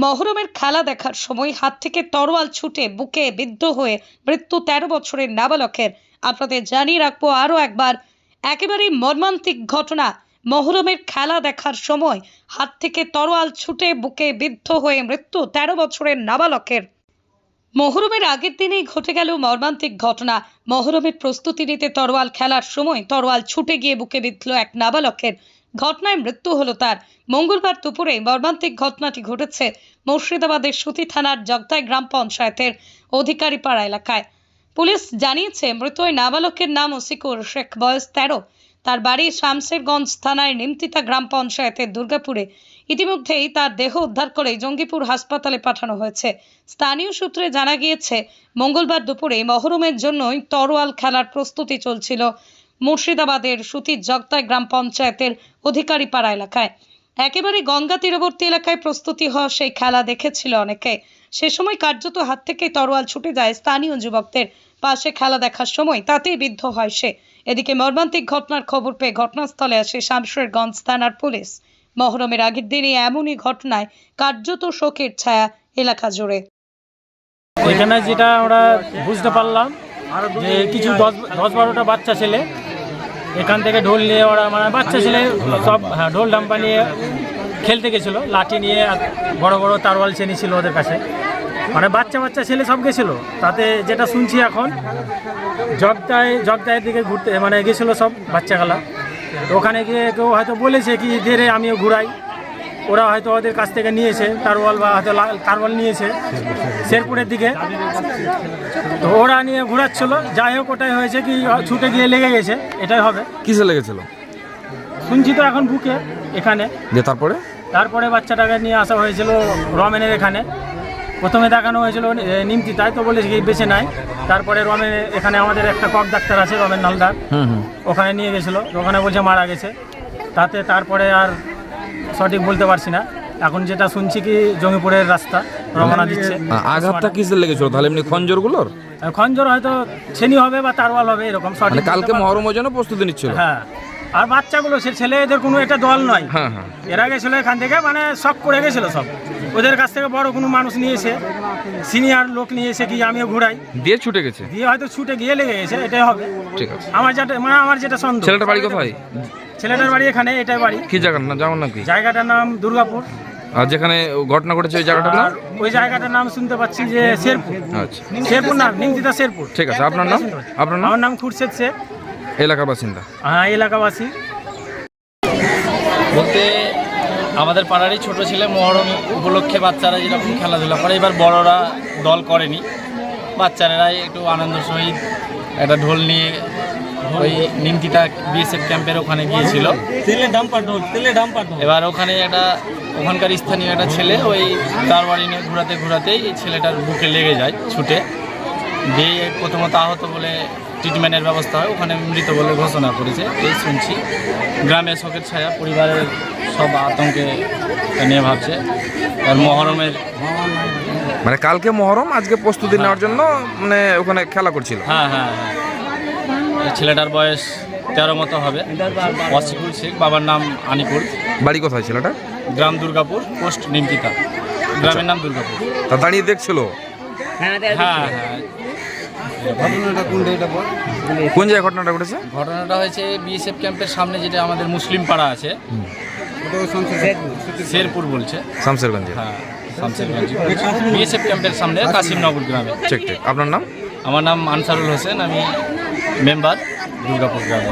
মহরমের খেলা দেখার সময় হাত থেকে তরোয়াল ছুটে বুকে বিদ্ধ হয়ে মৃত্যু 13 বছরের নাবালকের। আপনাদের জানিয়ে রাখবো আরো একবার, একেবারেই মর্মান্তিক ঘটনা। মহরমের খেলা দেখার সময় হাত থেকে তরোয়াল ছুটে বুকে বিদ্ধ হয়ে মৃত্যু 13 বছরের নাবালকের। মহরমের আগের দিনেই ঘটে গেল মর্মান্তিক ঘটনা। মহরমের প্রস্তুতি নিতে তরোয়াল খেলার সময় তরোয়াল ছুটে গিয়ে বুকে বিঁধল এক নাবালকের। ঘটনায় মৃত্যু হলো তার। মঙ্গলবার দুপুরে মর্মান্তিক ঘটনাটি ঘটেছে মুর্শিদাবাদের সুতি থানার জগদাই গ্রাম পঞ্চায়েতের অধিকারীপাড়া এলাকায়। পুলিশ জানিয়েছে মৃত ওই নাবালকের নাম ওসিকুর শেখ, বয়স 13। তার বাড়ি শামশেরগঞ্জ থানায় নিমতিতা গ্রাম পঞ্চায়েতের দুর্গাপুরে। ইতিমধ্যেই তার দেহ উদ্ধার করে জঙ্গিপুর হাসপাতালে পাঠানো হয়েছে। স্থানীয় সূত্রে জানা গিয়েছে মঙ্গলবার দুপুরে মহরমের জন্যই তরোয়াল খেলার প্রস্তুতি চলছিল মুর্শিদাবাদের সুতির জগদাই গ্রাম পঞ্চায়েতের অধিকারীপাড়া এলাকায়। একেবারে গঙ্গা তীরবর্তী এলাকায় প্রস্তুতি হওয়া সেই খেলা দেখেছিল অনেকে। সে সময় কার্যত হাত থেকে তরোয়াল ছুটে যায় স্থানীয় যুবকদের। পাশে খেলা দেখার সময় তাতেই বিদ্ধ হয় সে। এদিকে মর্মান্তিক ঘটনার খবর পেয়ে ঘটনাস্থলে আসে শামশেরগঞ্জ থানার পুলিশ। মহরমের আগের দিনে এমনই ঘটনায় কার্যত শোকের ছায়া এলাকা জুড়ে। এখানে যেটা আমরা বুঝতে পারলাম যে কিছু 10-12টা বাচ্চা ছেলে এখান থেকে ঢোল নিয়ে, ওরা মানে বাচ্চা ছেলে সব ঢোল ডাম্পা নিয়ে খেলতে গেছিলো, লাঠি নিয়ে বড় বড় তারওয়াল চেনি ছিল ওদের কাছে, মানে বাচ্চা ছেলে সব গেছিলো। তাতে যেটা শুনছি এখন জগদায়ের দিকে ঘুরতে মানে গেছিলো সব বাচ্চাগুলা। ওখানে গিয়ে কেউ হয়তো বলেছে কি ধীরে আমিও ঘুরাই, ওরা হয়তো ওদের কাছ থেকে নিয়েছে তারওয়াল বা হয়তো তারওয়াল নিয়েছে শেরপুরের দিকে, তো ওরা নিয়ে ঘুরাচ্ছিল। যাই হোক ওটাই হয়েছে কি ছুটে গিয়ে লেগে গেছে, এটাই হবে। কিসে লেগেছিল শুনছি তো এখন বুকে এখানে। যে তারপরে বাচ্চাটাকে নিয়ে আসা হয়েছিল রমেনের এখানে। প্রথমে দেখানো হয়েছিল নিমতিতায়, তো বলেছে কি বেঁচে নাই। তারপরে রমেন এখানে আমাদের একটা কক ডাক্তার আছে রমেন নালদার, ওখানে নিয়ে গেছিলো, ওখানে বলছে মারা গেছে। তারপরে আর সঠিক বলতে পারছি না। এখন যেটা শুনছি কি জঙ্গিপুরের রাস্তা রওনা দিচ্ছে। আঘাতটা কিসে লেগেছিল তাহলে? এমনি খঞ্জরগুলোর খঞ্জর হয়তো ছেনি হবে বা তারওয়াল হবে, এরকম সঠিক। কালকে মহরমের জন্য প্রস্তুতি নিচ্ছিল। হ্যাঁ, আর বাচ্চাগুলো ছেলেদের কোনো এটা দল নয়। এরা গেছিল এখান থেকে, মানে শখ করে গেছিল সব। ওদের কাছ থেকে বড় কোনো মানুষ নিয়েছে, সিনিয়র লোক নিয়েছে কি আমিও ঘুরাই দিয়ে ছুটে গেছে, দিয়ে হয়তো ছুটে গিয়ে লেগে গেছে, এটাই হবে। ঠিক আছে, আমার যেটা সন্দেহ। ছেলেটার বাড়ি কোথায়? ছেলেটার বাড়ি এখানে, এটাই বাড়ি। কি জায়গার নাম জানেন নাকি? জায়গাটার নাম দুর্গাপুর। আর যেখানে ঘটনা ঘটেছে ওই জায়গাটার নাম? ওই জায়গাটার নাম শুনতে পাচ্ছি যে শেরপুর। আচ্ছা, শেরপুর নাম নিমতিতা শেরপুর। ঠিক আছে, আপনার নাম? আমার নাম খুরশেদ শেখ, এলাকার বাসিন্দা। হ্যাঁ, এলাকাবাসী। বলতে আমাদের পাড়ারই ছোট ছেলে, মহরম উপলক্ষে বাচ্চারা যেরকম খেলাধুলা করে, এবার বড়রা দল করেনি, বাচ্চারাই একটু আনন্দ সহিত একটা ঢোল নিয়ে ওই নিমতিতা বিএসএফ ক্যাম্পের ওখানে গিয়েছিল। এবার ওখানে ওখানকার স্থানীয় একটা ছেলে ওই তার বাড়ি নিয়ে ঘোরাতেই এই ছেলেটার বুকে লেগে যায় ছুটে, দিয়ে প্রথমত আহত বলে ট্রিটমেন্টের ব্যবস্থা হয়, ওখানে মৃত বলে ঘোষণা করেছে। এই শুনছি গ্রামে শোকের ছায়া, পরিবারের সব আতঙ্কে নিয়ে ভাবছে। আর মহরমের মানে কালকে মহরম, আজকে প্রস্তুতি নেওয়ার জন্য মানে ওখানে খেলা করছিল। হ্যাঁ, ছেলেটার বয়স 13 মতো হবে। ওসিকুর শেখ, বাবার নাম আনিকুল। বাড়ি কোথায় ছেলেটা? গ্রাম দুর্গাপুর, পোস্ট নিমতিতা, গ্রামের নাম দুর্গাপুর। তা দাঁড়িয়ে দেখছিল? হ্যাঁ। কোন জায়গায় ঘটনাটা ঘটেছে? ঘটনাটা হয়েছে বিএসএফ ক্যাম্পের সামনে, যেটা আমাদের মুসলিম পাড়া আছে, শেরপুর বলছে, শামশেরগঞ্জে। হ্যাঁ, শামশেরগঞ্জ বিএসএফ ক্যাম্পের সামনে কাশিমনগর গ্রামে। ঠিক। আপনার নাম? আমার নাম আনসারুল হোসেন, আমি মেম্বার দুর্গাপুর গ্রামে।